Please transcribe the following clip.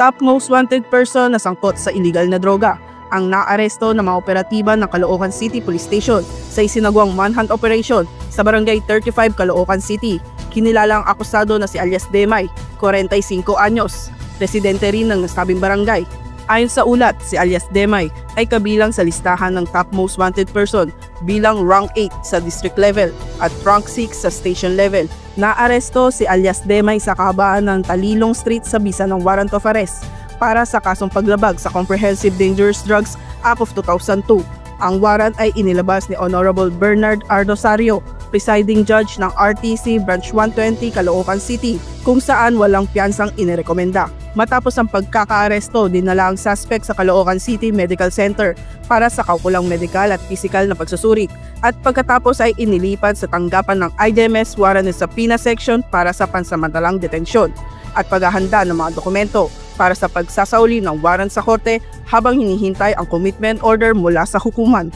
top most wanted person na sangkot sa illegal na droga ang naaresto ng mga operatiba ng Caloocan City Police Station sa isinagawang manhunt operation sa Barangay 35 Caloocan City. Kinilalang akusado na si alias Demay, 45 anyos, residente rin ng nasabing barangay. Ayon sa ulat, si alias Demay ay kabilang sa listahan ng top most wanted person bilang rank 8 sa district level at rank 6 sa station level. Naaresto si alias Demay sa kahabaan ng Talilong Street sa bisa ng warrant of arrest para sa kasong paglabag sa Comprehensive Dangerous Drugs Act of 2002. Ang warrant ay inilabas ni Honorable Bernard R. Rosario, presiding judge ng RTC Branch 120 Caloocan City, kung saan walang piyansang inirekomenda. Matapos ang pagkakaaresto, dinala ang suspect sa Caloocan City Medical Center para sa kaukulang medikal at pisikal na pagsusuri at pagkatapos ay inilipat sa tanggapan ng IDMS Warrant and Subpoena Section para sa pansamantalang detensyon at paghahanda ng mga dokumento para sa pagsasauli ng warrant sa korte habang hinihintay ang commitment order mula sa hukuman.